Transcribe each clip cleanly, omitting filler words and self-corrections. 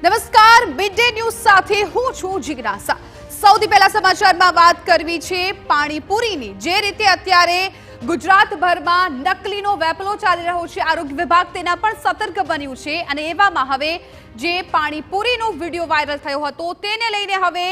નમસ્કાર, mid day news સાથે હું છું જિજ્ઞાસા। સૌથી પહેલા સમાચારમાં વાત કરવી છે પાણીપુરીની। જે રીતે અત્યારે ગુજરાતભરમાં નકલીનો વેપલો ચાલી રહ્યો છે, આરોગ્ય વિભાગ તેના પણ સતર્ક બન્યું છે અને એવામાં હવે જે પાણીપુરીનો વિડીયો વાયરલ થયો હતો તેને લઈને હવે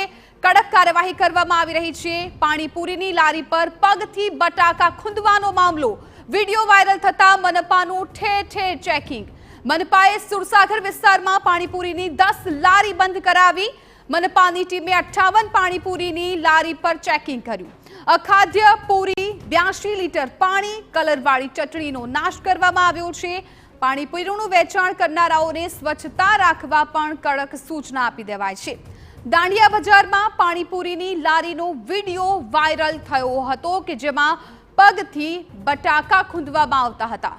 કડક કાર્યવાહી કરવામાં આવી રહી છે। પાણીપુરીની લારી પર પગથી બટાકા ખૂંદવાનો મામલો, વિડીયો વાયરલ થતા મનપાનું ઠેર ઠેર ચેકિંગ। મનપાએ સુરસાગર વિસ્તારમાં પાણીપુરીની 10 લારી બંધ કરાવી। મનપાની ટીમે 58 પાણીપુરીની લારી પર ચેકિંગ કર્યું। અખાદ્ય પૂરી, 82 લીટર પાણી, કલરવાળી ચટણીનો નાશ કરવામાં આવ્યો છે। પાણીપુરીનું વેચાણ કરનારાઓને સ્વચ્છતા રાખવા પણ કડક સૂચના આપી દેવાય છે। દાંડિયા બજારમાં પાણીપુરીની લારીનો વિડીયો વાયરલ થયો હતો કે જેમાં પગથી બટાકા ખૂંદવામાં આવતા હતા।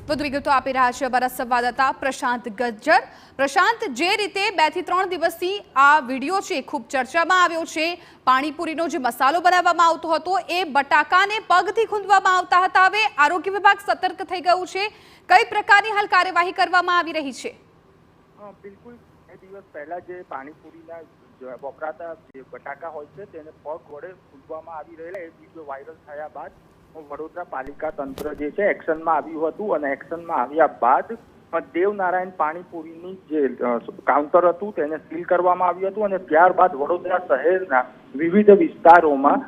વધુ વિગતો આપી રહ્યા છે અમારા સંવાદદાતા પ્રશાંત ગજ્જર। પ્રશાંત, જે રીતે 2 થી 3 દિવસથી આ વિડીયો છે ખૂબ ચર્ચામાં આવ્યો છે, પાણીપુરીનો જે મસાલો બનાવવામાં આવતો હતો એ બટાકાને પગથી ખૂંદવામાં આવતા હતા। હવે આરોગ્ય વિભાગ સતર્ક થઈ ગયું છે, કઈ પ્રકારની હાલ કાર્યવાહી કરવામાં આવી રહી છે? બિલકુલ, 2 દિવસ પહેલા જે પાણીપુરીના વપરાતા જે બટાકા હોય છે તેને પગ વડે ખૂંદવામાં આવી રહેલા એ વિડીયો વાયરલ થયા બાદ વડોદરા પાલિકા તંત્ર જે છે એક્શનમાં આવ્યું હતું અને એક્શનમાં આવ્યા બાદ દેવનારાયણ પાણીપુરીની જે કાઉન્ટર હતું તેને સીલ કરવામાં આવ્યું હતું અને ત્યારબાદ વડોદરા શહેરના વિવિધ વિસ્તારોમાં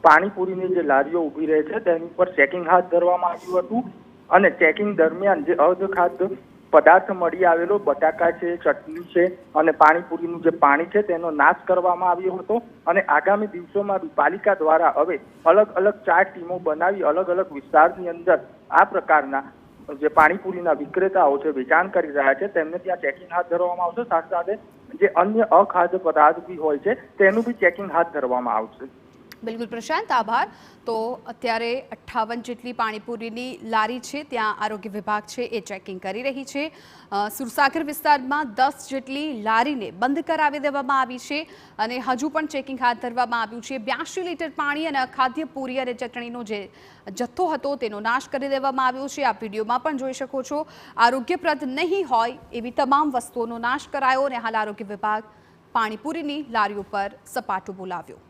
પાણીપુરીની જે લારીઓ ઊભી રહે છે તેની પર ચેકિંગ હાથ ધરવામાં આવ્યું હતું અને ચેકિંગ દરમિયાન જે અર્ધખાદ્ય પદાર્થ મળી આવેલો બટાકા છે, ચટણી છે અને પાણીપુરીનું જે પાણી છે તેનો નાશ કરવામાં આવ્યો હતો અને આગામી દિવસોમાં પાલિકા દ્વારા હવે અલગ અલગ 4 ટીમો બનાવી અલગ અલગ વિસ્તારની અંદર આ પ્રકારના જે પાણીપુરીના વિક્રેતાઓ છે વેચાણ કરી રહ્યા છે તેમને ત્યાં ચેકિંગ હાથ ધરવામાં આવશે। સાથે સાથે જે અન્ય અખાદ્ય પદાર્થ બી હોય છે તેનું બી ચેકિંગ હાથ ધરવામાં આવશે। બિલકુલ પ્રશાંત, આભાર। તો અત્યારે 58 જેટલી પાણીપુરીની લારી છે ત્યાં આરોગ્ય વિભાગ છે એ ચેકિંગ કરી રહી છે। સુરસાગર વિસ્તારમાં 10 જેટલી લારીને બંધ કરાવી દેવામાં આવી છે અને હજુ પણ ચેકિંગ હાથ ધરવામાં આવ્યું છે। 82 લીટર પાણી અને અખાદ્ય પૂરી અને ચટણીનો જે જથ્થો હતો તેનો નાશ કરી દેવામાં આવ્યો છે। આપ વિડીયોમાં પણ જોઈ શકો છો, આરોગ્યપ્રદ નહીં હોય એવી તમામ વસ્તુઓનો નાશ કરાયો અને હાલ આરોગ્ય વિભાગ પાણીપુરીની લારીઓ પર સપાટો બોલાવ્યો।